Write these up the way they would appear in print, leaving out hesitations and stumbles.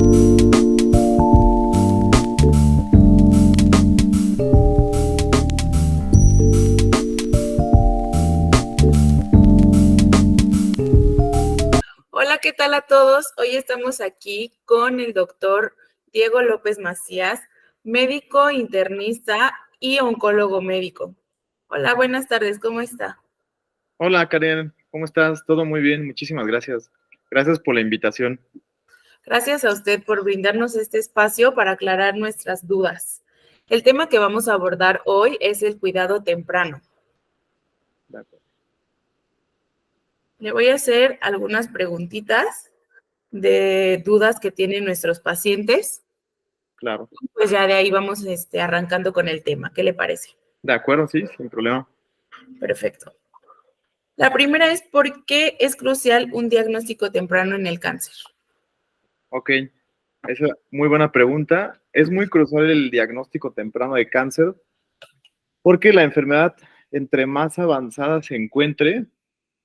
Hola, ¿qué tal a todos? Hoy estamos aquí con el doctor Diego López Macías, médico internista y oncólogo médico. Hola, buenas tardes, ¿cómo está? Hola Karen, ¿cómo estás? Todo muy bien, muchísimas gracias. Gracias por la invitación. Gracias a usted por brindarnos este espacio para aclarar nuestras dudas. El tema que vamos a abordar hoy es el cuidado temprano. De acuerdo. Le voy a hacer algunas preguntitas de dudas que tienen nuestros pacientes. Claro. Pues ya de ahí vamos arrancando con el tema. ¿Qué le parece? De acuerdo, sí, sin problema. Perfecto. La primera es ¿por qué es crucial un diagnóstico temprano en el cáncer? Ok, esa es muy buena pregunta. Es muy crucial el diagnóstico temprano de cáncer porque la enfermedad, entre más avanzada se encuentre,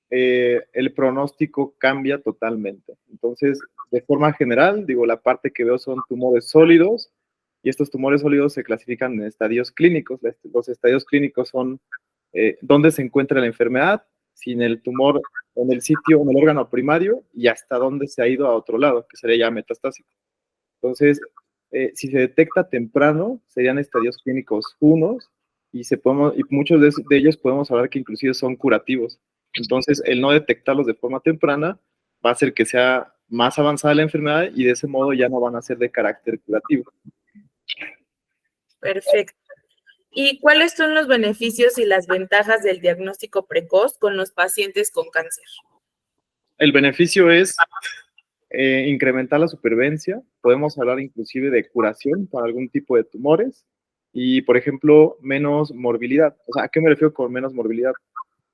el pronóstico cambia totalmente. Entonces, de forma general, digo, la parte que veo son tumores sólidos y estos tumores sólidos se clasifican en estadios clínicos. Los estadios clínicos son dónde se encuentra la enfermedad, sin el tumor en el sitio, en el órgano primario y hasta dónde se ha ido a otro lado, que sería ya metastásico. Entonces, si se detecta temprano, serían estadios clínicos 1 y muchos de ellos podemos hablar que inclusive son curativos. Entonces, el no detectarlos de forma temprana va a hacer que sea más avanzada la enfermedad y de ese modo ya no van a ser de carácter curativo. Perfecto. ¿Y cuáles son los beneficios y las ventajas del diagnóstico precoz con los pacientes con cáncer? El beneficio es incrementar la supervivencia, podemos hablar inclusive de curación para algún tipo de tumores y, por ejemplo, menos morbilidad. O sea, ¿a qué me refiero con menos morbilidad?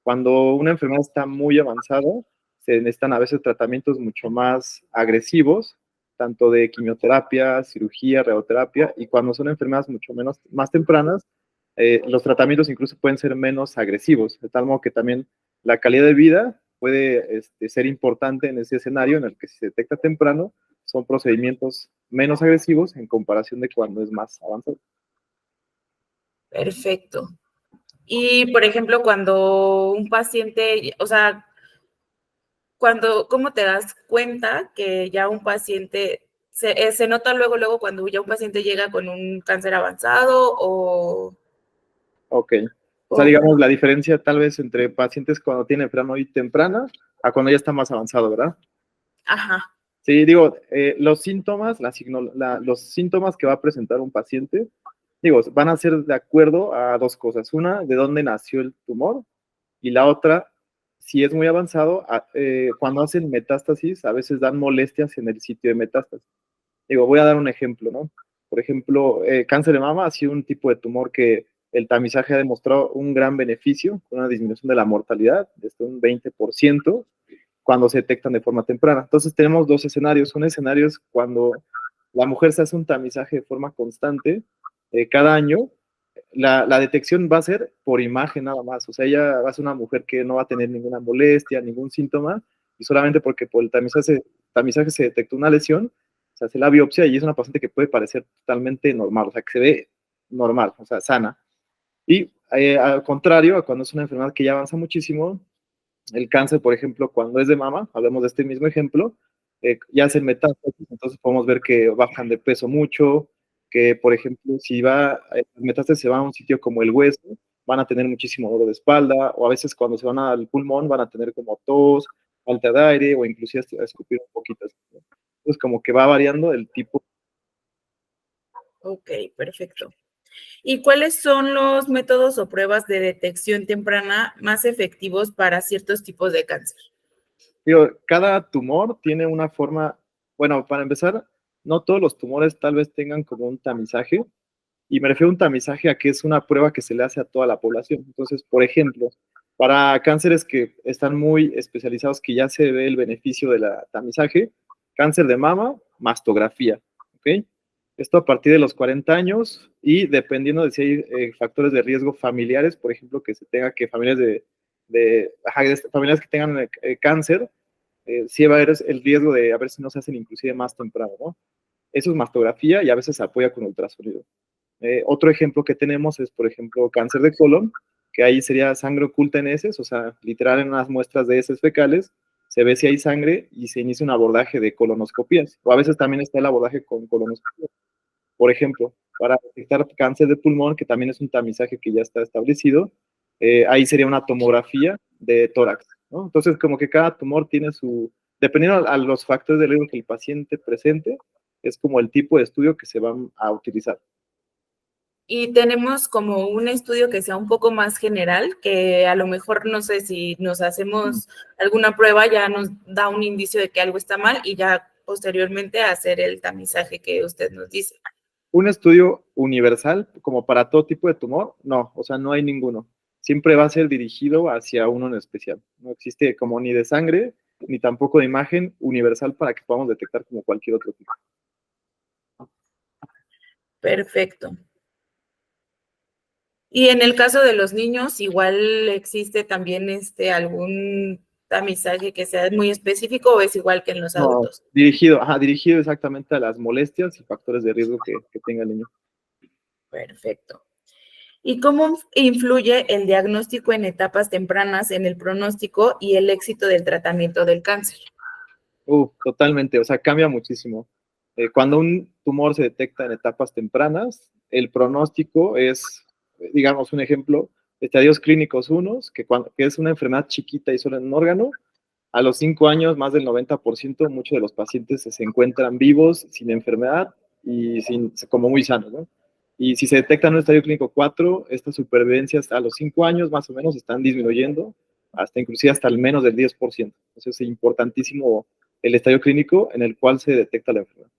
Cuando una enfermedad está muy avanzada, se necesitan a veces tratamientos mucho más agresivos, tanto de quimioterapia, cirugía, radioterapia, y cuando son enfermedades mucho menos, más tempranas, los tratamientos incluso pueden ser menos agresivos, de tal modo que también la calidad de vida puede ser importante en ese escenario en el que si se detecta temprano, son procedimientos menos agresivos en comparación de cuando es más avanzado. Perfecto. Y, por ejemplo, cuando un paciente, o sea, ¿cómo te das cuenta que ya un paciente, se nota luego cuando ya un paciente llega con un cáncer avanzado Ok. O sea, digamos, la diferencia tal vez entre pacientes cuando tienen enfermedad muy temprana a cuando ya está más avanzado, ¿verdad? Ajá. Sí, digo, los síntomas, los síntomas que va a presentar un paciente, digo, van a ser de acuerdo a dos cosas. Una, de dónde nació el tumor, y la otra, si es muy avanzado, cuando hacen metástasis, a veces dan molestias en el sitio de metástasis. Digo, voy a dar un ejemplo, ¿no? Por ejemplo, cáncer de mama ha sido un tipo de tumor que el tamizaje ha demostrado un gran beneficio, con una disminución de la mortalidad de hasta un 20% cuando se detectan de forma temprana. Entonces tenemos dos escenarios. Un escenario es cuando la mujer se hace un tamizaje de forma constante cada año. La detección va a ser por imagen nada más. O sea, ella va a ser una mujer que no va a tener ninguna molestia, ningún síntoma, y solamente porque por el tamizaje se detectó una lesión, se hace la biopsia y es una paciente que puede parecer totalmente normal, o sea, que se ve normal, o sea, sana. Y al contrario, a cuando es una enfermedad que ya avanza muchísimo, el cáncer, por ejemplo, cuando es de mama, hablemos de este mismo ejemplo, ya hacen metástasis, entonces podemos ver que bajan de peso mucho, que, por ejemplo, si metástasis se va a un sitio como el hueso, van a tener muchísimo dolor de espalda, o a veces cuando se van al pulmón van a tener como tos, falta de aire, o inclusive a escupir un poquito. Entonces, como que va variando el tipo. Ok, perfecto. ¿Y cuáles son los métodos o pruebas de detección temprana más efectivos para ciertos tipos de cáncer? Digo, cada tumor tiene una forma, bueno, para empezar, no todos los tumores tal vez tengan como un tamizaje, y me refiero a un tamizaje a que es una prueba que se le hace a toda la población. Entonces, por ejemplo, para cánceres que están muy especializados, que ya se ve el beneficio del tamizaje, cáncer de mama, mastografía, ¿ok? Esto a partir de los 40 años y dependiendo de si hay factores de riesgo familiares, por ejemplo, que se tenga que familias que tengan cáncer, sí va a haber el riesgo de a ver si no se hacen inclusive más temprano, ¿no? Eso es mastografía y a veces se apoya con ultrasonido. Otro ejemplo que tenemos es, por ejemplo, cáncer de colon, que ahí sería sangre oculta en heces, o sea, literal en unas muestras de heces fecales, se ve si hay sangre y se inicia un abordaje de colonoscopías, o a veces también está el abordaje con colonoscopías. Por ejemplo, para detectar cáncer de pulmón, que también es un tamizaje que ya está establecido, ahí sería una tomografía de tórax, ¿no? Entonces, como que cada tumor tiene su, dependiendo a los factores de riesgo que el paciente presente, es como el tipo de estudio que se va a utilizar. Y tenemos como un estudio que sea un poco más general, que a lo mejor no sé si nos hacemos alguna prueba, ya nos da un indicio de que algo está mal y ya posteriormente hacer el tamizaje que usted nos dice. Un estudio universal, como para todo tipo de tumor, no, o sea, no hay ninguno. Siempre va a ser dirigido hacia uno en especial. No existe como ni de sangre, ni tampoco de imagen universal para que podamos detectar como cualquier otro tipo. Perfecto. Y en el caso de los niños, igual existe también algún tamizaje que sea muy específico o es igual que en los No, adultos. dirigido exactamente a las molestias y factores de riesgo que tenga el niño. Perfecto. ¿Y cómo influye el diagnóstico en etapas tempranas en el pronóstico y el éxito del tratamiento del cáncer? Totalmente, o sea, cambia muchísimo. Cuando un tumor se detecta en etapas tempranas, el pronóstico es, digamos, un ejemplo, estadios clínicos unos, que es una enfermedad chiquita y solo en un órgano. A los 5 años, más del 90%, muchos de los pacientes se encuentran vivos, sin enfermedad y como muy sanos, ¿no? Y si se detecta en un estadio clínico 4, estas supervivencias a los 5 años más o menos están disminuyendo, hasta inclusive hasta el menos del 10%. Entonces es importantísimo el estadio clínico en el cual se detecta la enfermedad.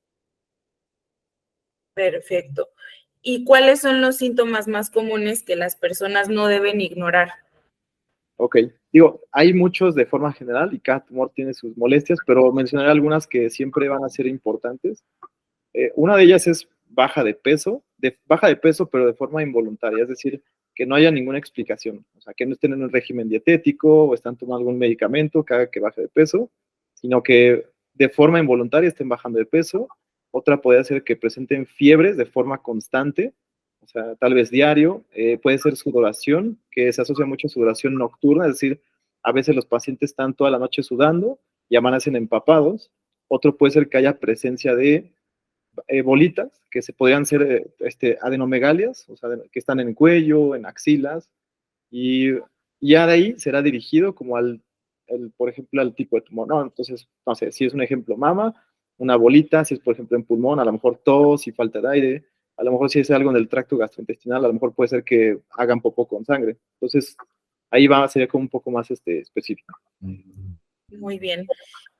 Perfecto. ¿Y cuáles son los síntomas más comunes que las personas no deben ignorar? Ok, digo, hay muchos de forma general y cada tumor tiene sus molestias, pero mencionaré algunas que siempre van a ser importantes. Una de ellas es baja de peso, pero de forma involuntaria, es decir, que no haya ninguna explicación, o sea, que no estén en un régimen dietético o están tomando algún medicamento que haga que baje de peso, sino que de forma involuntaria estén bajando de peso. Otra puede ser que presenten fiebres de forma constante, o sea, tal vez diario. Puede ser sudoración, que se asocia mucho a sudoración nocturna, es decir, a veces los pacientes están toda la noche sudando y amanecen empapados. Otro puede ser que haya presencia de bolitas que se podrían ser adenomegalias, o sea, que están en el cuello, en axilas, y ya de ahí será dirigido como por ejemplo, al tipo de tumor, ¿no? Entonces, no sé, si es un ejemplo mama, una bolita, si es, por ejemplo, en pulmón, a lo mejor tos y falta de aire, a lo mejor si es algo en el tracto gastrointestinal, a lo mejor puede ser que hagan popó con sangre. Entonces, ahí sería como un poco más específico. Muy bien.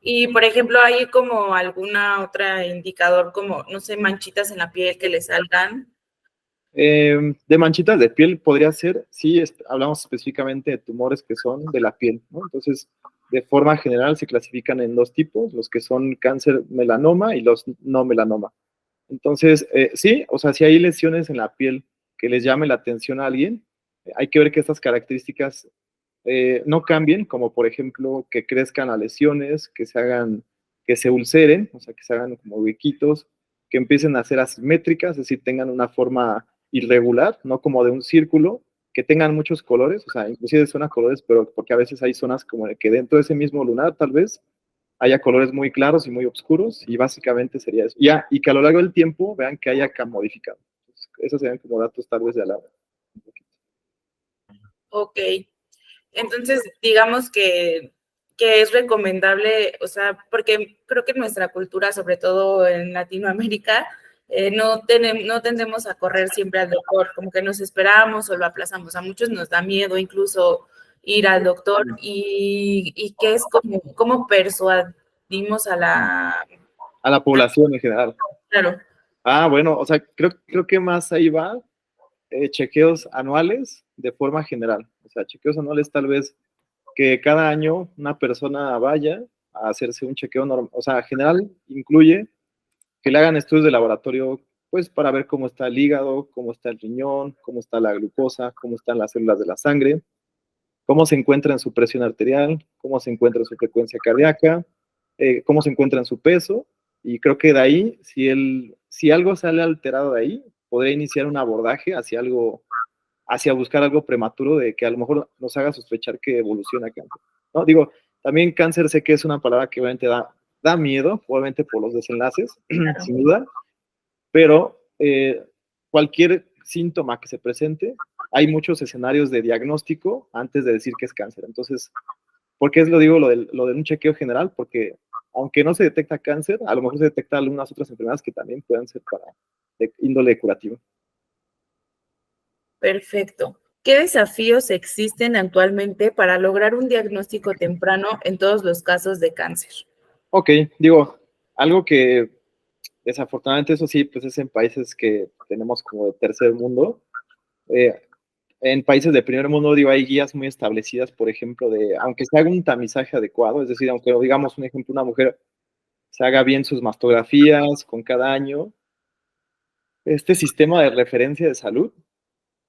Y, por ejemplo, ¿hay como alguna otra indicador como, no sé, manchitas en la piel que le salgan? De manchitas de piel podría ser, si hablamos específicamente de tumores que son de la piel, ¿no? Entonces, de forma general se clasifican en dos tipos, los que son cáncer melanoma y los no melanoma. Entonces, sí, o sea, si hay lesiones en la piel que les llame la atención a alguien, hay que ver que estas características no cambien, como por ejemplo que crezcan las lesiones, que se ulceren, o sea, que se hagan como huequitos, que empiecen a ser asimétricas, es decir, tengan una forma irregular, no como de un círculo, que tengan muchos colores, o sea, inclusive son a colores, pero porque a veces hay zonas como de que dentro de ese mismo lunar tal vez haya colores muy claros y muy oscuros, y básicamente sería eso. Ya, y que a lo largo del tiempo vean que haya modificado. Entonces, esos serían como datos tal vez de alarma. Ok. Entonces, digamos que es recomendable, o sea, porque creo que en nuestra cultura, sobre todo en Latinoamérica, no tendemos a correr siempre al doctor, como que nos esperamos o lo aplazamos. A muchos nos da miedo incluso ir al doctor y que es como persuadimos a la... A la población en general. Claro, Bueno, o sea, creo que más ahí va chequeos anuales de forma general. O sea, chequeos anuales tal vez que cada año una persona vaya a hacerse un chequeo normal. O sea, general incluye que le hagan estudios de laboratorio, pues para ver cómo está el hígado, cómo está el riñón, cómo está la glucosa, cómo están las células de la sangre, cómo se encuentra en su presión arterial, cómo se encuentra en su frecuencia cardíaca, cómo se encuentra en su peso, Y creo que de ahí, si algo sale alterado de ahí, podría iniciar un abordaje hacia buscar algo prematuro de que a lo mejor nos haga sospechar que evoluciona cáncer. ¿No? Digo, también cáncer sé que es una palabra que obviamente da miedo, obviamente por los desenlaces, Claro. sin duda, pero cualquier síntoma que se presente, hay muchos escenarios de diagnóstico antes de decir que es cáncer. Entonces, ¿por qué lo digo lo de un chequeo general? Porque aunque no se detecta cáncer, a lo mejor se detecta algunas otras enfermedades que también pueden ser de índole curativa. Perfecto. ¿Qué desafíos existen actualmente para lograr un diagnóstico temprano en todos los casos de cáncer? Ok, digo, algo que desafortunadamente eso sí, pues es en países que tenemos como de tercer mundo. Eh, en países de primer mundo, digo, hay guías muy establecidas, por ejemplo, aunque se haga un tamizaje adecuado, es decir, aunque digamos un ejemplo, una mujer se haga bien sus mastografías con cada año, este sistema de referencia de salud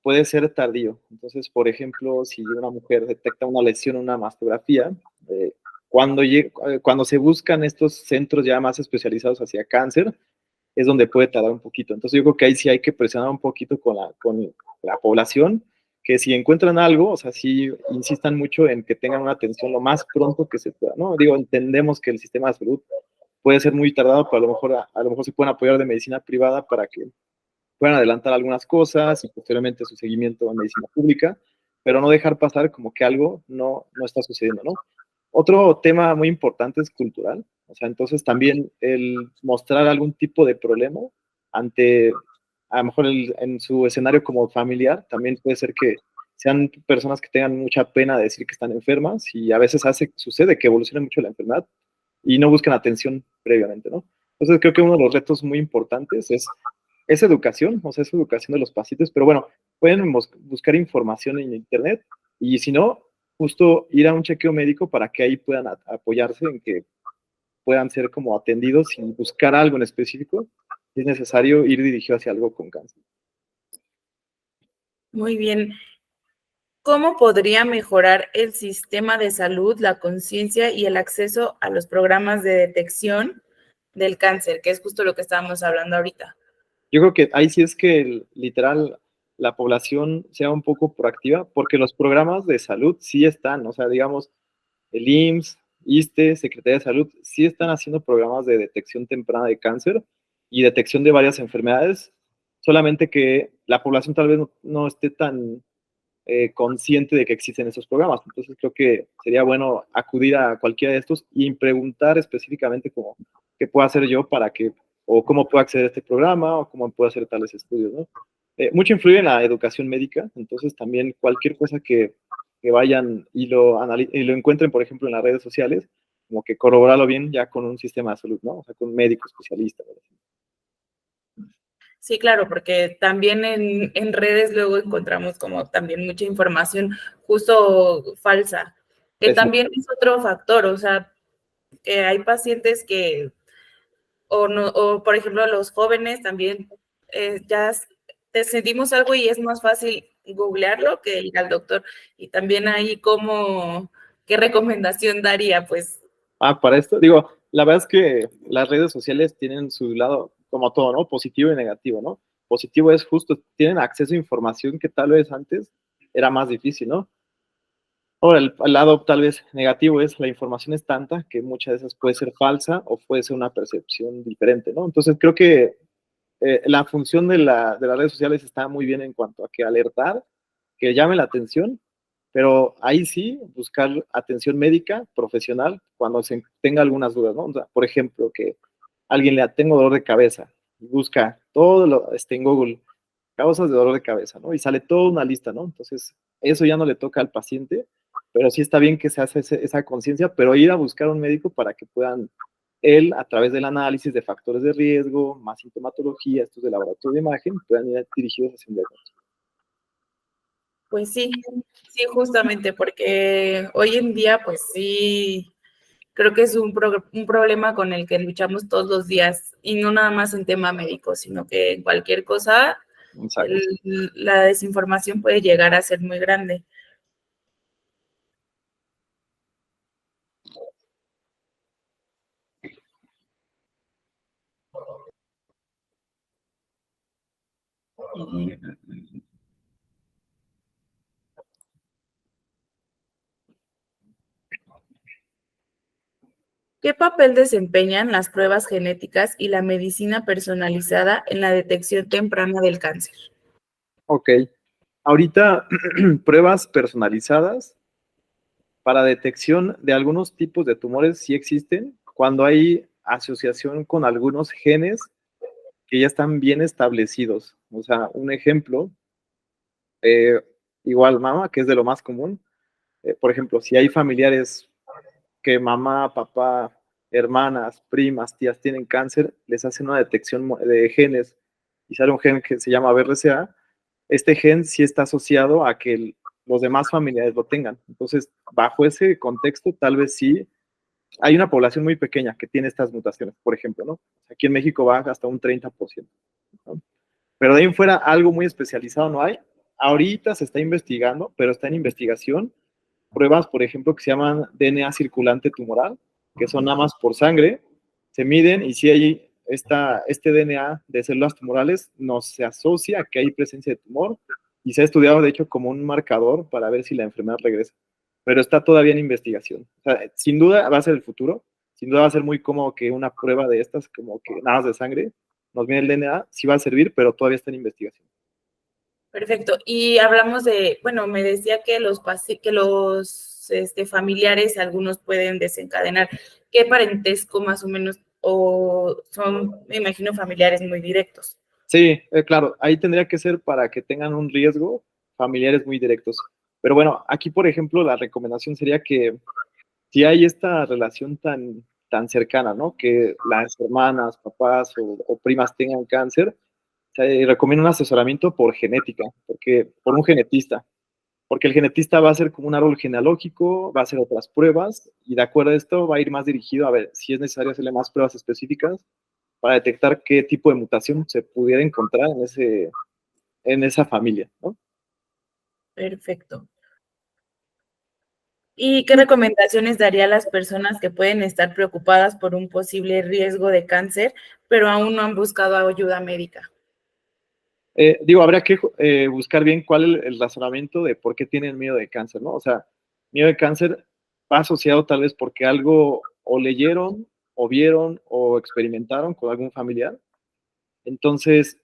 puede ser tardío. Entonces, por ejemplo, si una mujer detecta una lesión en una mastografía, eh, cuando se buscan estos centros ya más especializados hacia cáncer, es donde puede tardar un poquito. Entonces, yo creo que ahí sí hay que presionar un poquito con la población, que si encuentran algo, o sea, sí insistan mucho en que tengan una atención lo más pronto que se pueda, ¿no? Digo, entendemos que el sistema de salud puede ser muy tardado, pero a lo mejor se pueden apoyar de medicina privada para que puedan adelantar algunas cosas y posteriormente su seguimiento en medicina pública, pero no dejar pasar como que algo no está sucediendo, ¿no? Otro tema muy importante es cultural, o sea, entonces también el mostrar algún tipo de problema ante, a lo mejor en su escenario como familiar, también puede ser que sean personas que tengan mucha pena de decir que están enfermas y a veces sucede que evoluciona mucho la enfermedad y no buscan atención previamente, ¿no? Entonces creo que uno de los retos muy importantes es educación, o sea, es educación de los pacientes, pero bueno, pueden buscar información en internet y si no, justo ir a un chequeo médico para que ahí puedan apoyarse en que puedan ser como atendidos y buscar algo en específico, si es necesario ir dirigido hacia algo con cáncer. Muy bien. ¿Cómo podría mejorar el sistema de salud, la conciencia y el acceso a los programas de detección del cáncer, que es justo lo que estábamos hablando ahorita? Yo creo que ahí sí es que literal la población sea un poco proactiva, porque los programas de salud sí están, o sea, digamos, el IMSS, ISSSTE, Secretaría de Salud, sí están haciendo programas de detección temprana de cáncer y detección de varias enfermedades, solamente que la población tal vez no esté tan consciente de que existen esos programas. Entonces creo que sería bueno acudir a cualquiera de estos y preguntar específicamente como qué puedo hacer yo para que, o cómo puedo acceder a este programa, o cómo puedo hacer tales estudios, ¿no? Mucho influye en la educación médica, entonces también cualquier cosa que vayan y lo encuentren, por ejemplo, en las redes sociales, como que corroborarlo bien ya con un sistema de salud, ¿no? O sea, con un médico especialista. Sí, claro, porque también en redes luego encontramos como también mucha información justo falsa, que Exacto. también es otro factor, o sea, que hay pacientes que, o, no, o por ejemplo, los jóvenes también ya sentimos algo y es más fácil googlearlo que ir al doctor. Y también ahí como, ¿qué recomendación daría? Pues Para esto, digo, la verdad es que las redes sociales tienen su lado, como todo, ¿no? Positivo y negativo, ¿no? Positivo es justo, tienen acceso a información que tal vez antes era más difícil, ¿no? Ahora, el lado tal vez negativo es la información es tanta que muchas de esas puede ser falsa o puede ser una percepción diferente, ¿no? Entonces creo que la función de las redes sociales está muy bien en cuanto a que alertar, que llame la atención, pero ahí sí buscar atención médica profesional cuando se tenga algunas dudas, ¿no? O sea, por ejemplo, que alguien le tengo dolor de cabeza y busca todo en Google, causas de dolor de cabeza, ¿no? Y sale toda una lista, ¿no? Entonces, eso ya no le toca al paciente, pero sí está bien que se hace esa conciencia, pero ir a buscar a un médico para que puedan él, a través del análisis de factores de riesgo, más sintomatología, estos de laboratorio de imagen, puedan ir dirigidos hacia un diagnóstico. Pues sí, sí, justamente, porque hoy en día, pues sí, creo que es un problema con el que luchamos todos los días, y no nada más en tema médico, sino que en cualquier cosa, Exacto. la desinformación puede llegar a ser muy grande. ¿Qué papel desempeñan las pruebas genéticas y la medicina personalizada en la detección temprana del cáncer? Ok, ahorita pruebas personalizadas para detección de algunos tipos de tumores sí existen cuando hay asociación con algunos genes que ya están bien establecidos. O sea, un ejemplo, eh, igual mama, que es de lo más común. Por ejemplo, si hay familiares que mamá, papá, hermanas, primas, tías tienen cáncer, les hacen una detección de genes y sale un gen que se llama BRCA. Este gen sí está asociado a que los demás familiares lo tengan. Entonces, bajo ese contexto, tal vez sí hay una población muy pequeña que tiene estas mutaciones, por ejemplo, ¿no? Aquí en México va hasta un 30%, ¿no? Pero de ahí en fuera algo muy especializado no hay. Ahorita se está investigando, pero está en investigación pruebas, por ejemplo, que se llaman DNA circulante tumoral, que son nada más por sangre, se miden y si hay este DNA de células tumorales, no se asocia a que hay presencia de tumor y se ha estudiado, de hecho, como un marcador para ver si la enfermedad regresa. Pero está todavía en investigación. O sea, sin duda va a ser el futuro, sin duda va a ser muy cómodo que una prueba de estas, como que nada más de sangre, nos viene el DNA, sí va a servir, pero todavía está en investigación. Perfecto. Y hablamos de, bueno, me decía que los familiares, algunos pueden desencadenar. ¿Qué parentesco más o menos? O son, me imagino, familiares muy directos. Sí, claro, ahí tendría que ser para que tengan un riesgo familiares muy directos. Pero bueno, aquí, por ejemplo, la recomendación sería que si hay esta relación tan cercana, ¿no? Que las hermanas, papás o primas tengan cáncer, se recomienda un asesoramiento por genética, por un genetista, porque el genetista va a hacer como un árbol genealógico, va a hacer otras pruebas y de acuerdo a esto va a ir más dirigido a ver si es necesario hacerle más pruebas específicas para detectar qué tipo de mutación se pudiera encontrar en esa familia, ¿no? Perfecto. ¿Y qué recomendaciones daría a las personas que pueden estar preocupadas por un posible riesgo de cáncer, pero aún no han buscado ayuda médica? Digo, habría que buscar bien cuál es el razonamiento de por qué tienen miedo de cáncer, ¿no? O sea, miedo de cáncer va asociado tal vez porque algo o leyeron, o vieron, o experimentaron con algún familiar. Entonces,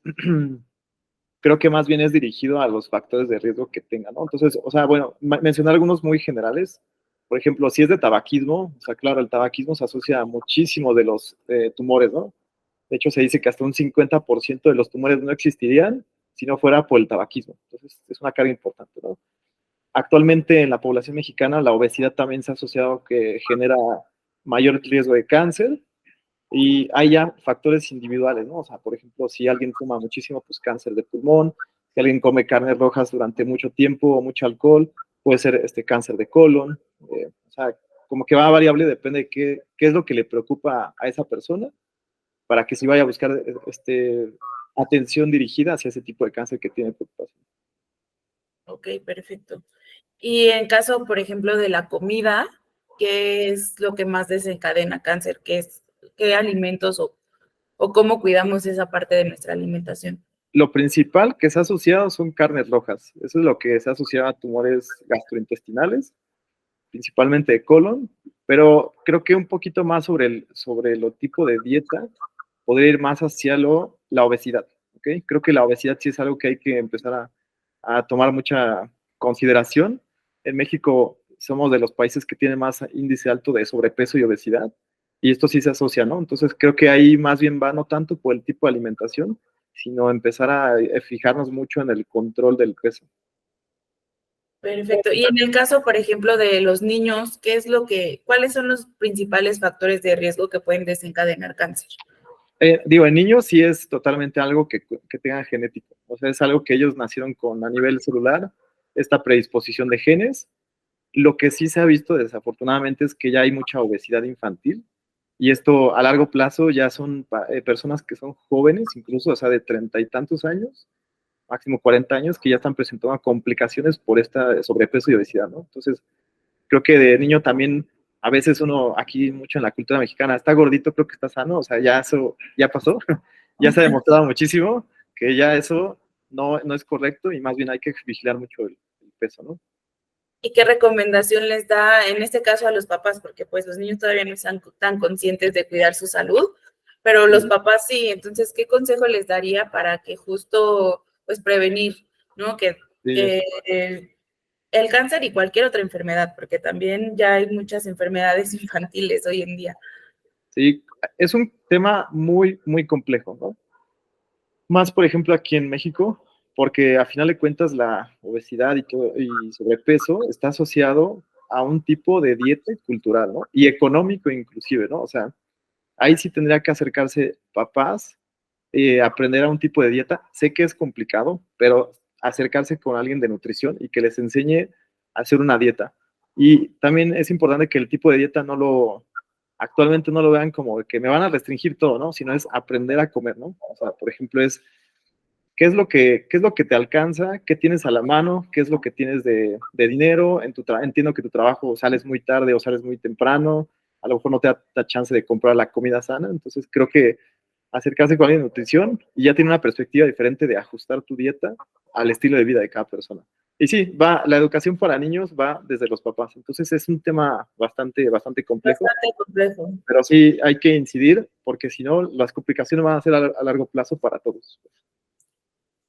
creo que más bien es dirigido a los factores de riesgo que tengan, ¿no? Entonces, o sea, bueno, mencionar algunos muy generales. Por ejemplo, si es de tabaquismo, o sea, claro, el tabaquismo se asocia a muchísimo de los tumores, ¿no? De hecho, se dice que hasta un 50% de los tumores no existirían si no fuera por el tabaquismo. Entonces, es una carga importante, ¿no? Actualmente en la población mexicana la obesidad también se ha asociado que genera mayor riesgo de cáncer y hay ya factores individuales, ¿no? O sea, por ejemplo, si alguien fuma muchísimo, pues cáncer de pulmón, si alguien come carnes rojas durante mucho tiempo o mucho alcohol, puede ser cáncer de colon. O sea, como que va variable, depende de qué es lo que le preocupa a esa persona para que sí vaya a buscar atención dirigida hacia ese tipo de cáncer que tiene preocupación. Ok, perfecto. Y en caso, por ejemplo, de la comida, ¿qué es lo que más desencadena cáncer? ¿Qué alimentos o cómo cuidamos esa parte de nuestra alimentación? Lo principal que se ha asociado son carnes rojas. Eso es lo que se ha asociado a tumores gastrointestinales, principalmente de colon, pero creo que un poquito más sobre lo tipo de dieta, podría ir más hacia la obesidad. ¿Okay? Creo que la obesidad sí es algo que hay que empezar a tomar mucha consideración. En México somos de los países que tienen más índice alto de sobrepeso y obesidad, y esto sí se asocia, ¿no? Entonces creo que ahí más bien va no tanto por el tipo de alimentación, sino empezar a fijarnos mucho en el control del peso. Perfecto. Y en el caso, por ejemplo, de los niños, ¿cuáles son los principales factores de riesgo que pueden desencadenar cáncer? Digo, en niños sí es totalmente algo que tengan genético, o sea, es algo que ellos nacieron con a nivel celular, esta predisposición de genes. Lo que sí se ha visto desafortunadamente es que ya hay mucha obesidad infantil y esto a largo plazo ya son personas que son jóvenes, incluso, o sea, de 30 y tantos años, máximo 40 años, que ya están presentando complicaciones por esta sobrepeso y obesidad, ¿no? Entonces, creo que de niño también, a veces uno aquí mucho en la cultura mexicana, está gordito, creo que está sano, o sea, ya eso ya pasó, ya se ha demostrado muchísimo que ya eso no es correcto y más bien hay que vigilar mucho el peso, ¿no? ¿Y qué recomendación les da en este caso a los papás? Porque pues los niños todavía no están tan conscientes de cuidar su salud, pero los Sí, papás sí. Entonces, ¿qué consejo les daría para que justo pues prevenir, ¿no? sí, Que el cáncer y cualquier otra enfermedad, porque también ya hay muchas enfermedades infantiles hoy en día. sí, es un tema muy, muy complejo, ¿no? Más, por ejemplo, aquí en México, porque a final de cuentas la obesidad y sobrepeso está asociado a un tipo de dieta cultural, ¿no? Y económico inclusive, ¿no? O sea, ahí sí tendría que acercarse papás, aprender a un tipo de dieta. Sé que es complicado, pero acercarse con alguien de nutrición y que les enseñe a hacer una dieta. Y también es importante que el tipo de dieta actualmente no lo vean como que me van a restringir todo, ¿no? Sino es aprender a comer, ¿no? O sea, por ejemplo, qué es lo que te alcanza, qué tienes a la mano, qué es lo que tienes de dinero, entiendo que tu trabajo sales muy tarde o sales muy temprano, a lo mejor no te da chance de comprar la comida sana, entonces creo que acercarse con alguien de nutrición y ya tiene una perspectiva diferente de ajustar tu dieta al estilo de vida de cada persona. Y sí, la educación para niños va desde los papás, entonces es un tema bastante, bastante complejo, Bastante complejo. pero sí hay que incidir porque si no, las complicaciones van a ser a largo plazo para todos.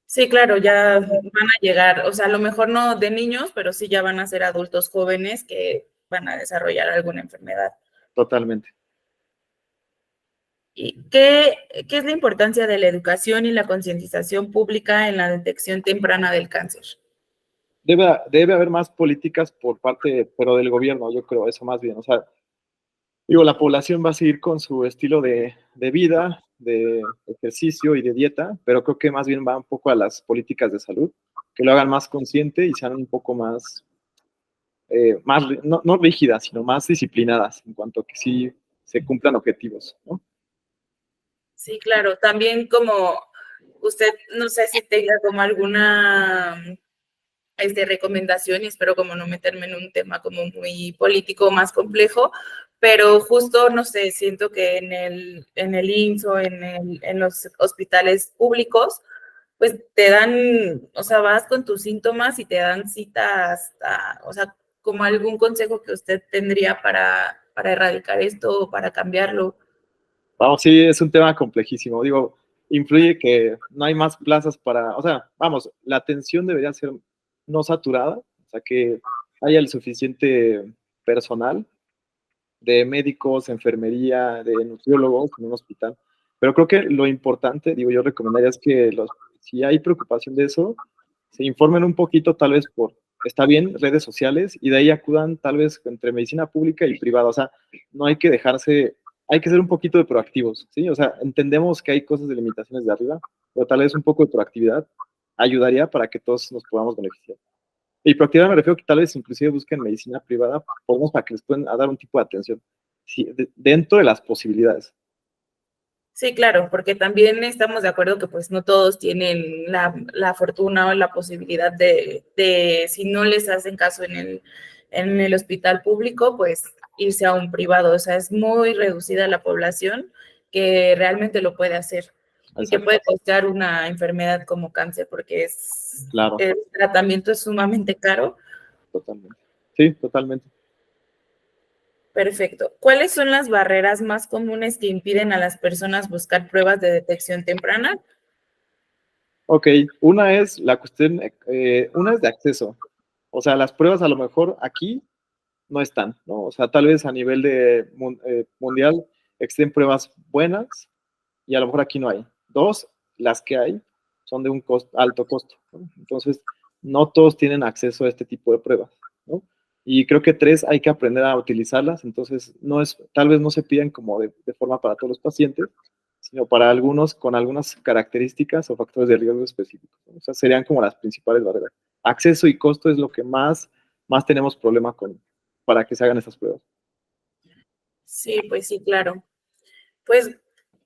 Sí, claro, ya van a llegar, o sea, a lo mejor no de niños, pero sí ya van a ser adultos jóvenes que van a desarrollar alguna enfermedad. Totalmente. ¿Y qué es la importancia de la educación y la concientización pública en la detección temprana del cáncer? Debe haber más políticas por parte, pero del gobierno, yo creo, eso más bien. O sea, digo, la población va a seguir con su estilo de vida, de ejercicio y de dieta, pero creo que más bien va un poco a las políticas de salud, que lo hagan más consciente y sean un poco más no rígidas, sino más disciplinadas en cuanto a que sí se cumplan objetivos, ¿no? Sí, claro, también como usted, no sé si tenga como alguna recomendación, y espero como no meterme en un tema como muy político más complejo, pero justo, no sé, siento que en el IMSS o en los hospitales públicos, pues te dan, o sea, vas con tus síntomas y te dan citas, o sea, como algún consejo que usted tendría para erradicar esto o para cambiarlo. Vamos, sí, es un tema complejísimo. Digo, influye que no hay más plazas o sea, vamos, la atención debería ser no saturada, o sea, que haya el suficiente personal de médicos, enfermería, de nutriólogos en un hospital. Pero creo que lo importante, digo, yo recomendaría es que si hay preocupación de eso, se informen un poquito, tal vez está bien, redes sociales, y de ahí acudan tal vez entre medicina pública y privada. O sea, no hay que dejarse, hay que ser un poquito de proactivos, ¿sí? O sea, entendemos que hay cosas de limitaciones de arriba, pero tal vez un poco de proactividad ayudaría para que todos nos podamos beneficiar. Y proactividad me refiero que tal vez inclusive busquen medicina privada, podemos para que les puedan dar un tipo de atención, sí, dentro de las posibilidades. Sí, claro, porque también estamos de acuerdo que pues no todos tienen la fortuna o la posibilidad si no les hacen caso en el hospital público, pues irse a un privado. O sea, es muy reducida la población que realmente lo puede hacer y que Exacto, puede costear una enfermedad como cáncer, porque claro, el tratamiento es sumamente caro. totalmente. Sí, totalmente. Perfecto. ¿Cuáles son las barreras más comunes que impiden a las personas buscar pruebas de detección temprana? Ok, una es de acceso. O sea, las pruebas a lo mejor aquí no están, ¿no? O sea, tal vez a nivel mundial existen pruebas buenas y a lo mejor aquí no hay. Dos, las que hay son de un alto costo, ¿no? Entonces, no todos tienen acceso a este tipo de pruebas, ¿no? Y creo que tres, hay que aprender a utilizarlas, entonces tal vez no se piden como de forma para todos los pacientes, sino para algunos con algunas características o factores de riesgo específicos, ¿no? O sea, serían como las principales barreras. Acceso y costo es lo que más tenemos problema para que se hagan estas pruebas. Sí, pues sí, claro. Pues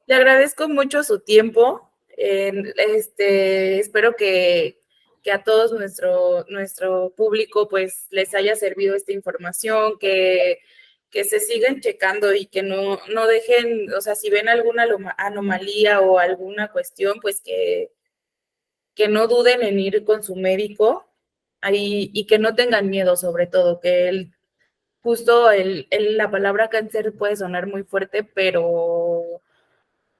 le agradezco mucho su tiempo. Espero que a todos nuestro público pues les haya servido esta información, que se sigan checando y que no dejen, o sea, si ven alguna anomalía o alguna cuestión, pues que no duden en ir con su médico ahí, y que no tengan miedo, sobre todo, que la palabra cáncer puede sonar muy fuerte, pero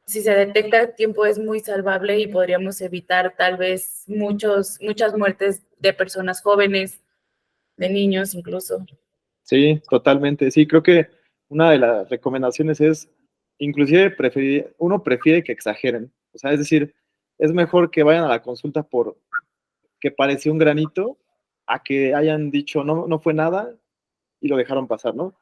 si se detecta a tiempo es muy salvable y podríamos evitar tal vez muchas muertes de personas jóvenes, de niños incluso. Sí, totalmente. Sí, creo que una de las recomendaciones es, inclusive uno prefiere que exageren. O sea, es decir, es mejor que vayan a la consulta por que pareció un granito a que hayan dicho no, no fue nada y lo dejaron pasar, ¿no?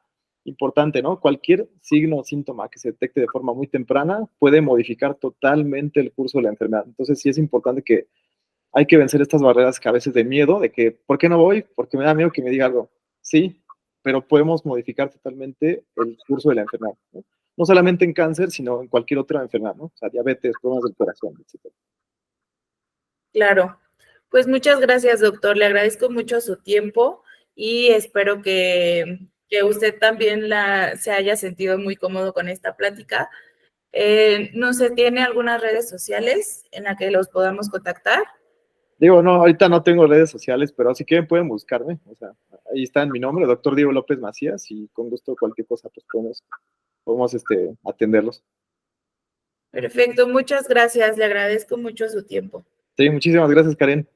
Importante, ¿no? Cualquier signo o síntoma que se detecte de forma muy temprana puede modificar totalmente el curso de la enfermedad. Entonces sí es importante que hay que vencer estas barreras que a veces de miedo, de que, ¿por qué no voy? Porque me da miedo que me diga algo. Sí, pero podemos modificar totalmente el curso de la enfermedad, ¿no? No solamente en cáncer, sino en cualquier otra enfermedad, ¿no? O sea, diabetes, problemas del corazón, etc. Claro. Pues muchas gracias, doctor. Le agradezco mucho su tiempo y espero que usted también se haya sentido muy cómodo con esta plática. No sé, ¿tiene algunas redes sociales en las que los podamos contactar? Digo, no, ahorita no tengo redes sociales, pero si quieren pueden buscarme. O sea, ahí está en mi nombre, doctor Diego López Macías, y con gusto cualquier cosa, pues podemos atenderlos. Perfecto, muchas gracias. Le agradezco mucho su tiempo. Sí, muchísimas gracias, Karen.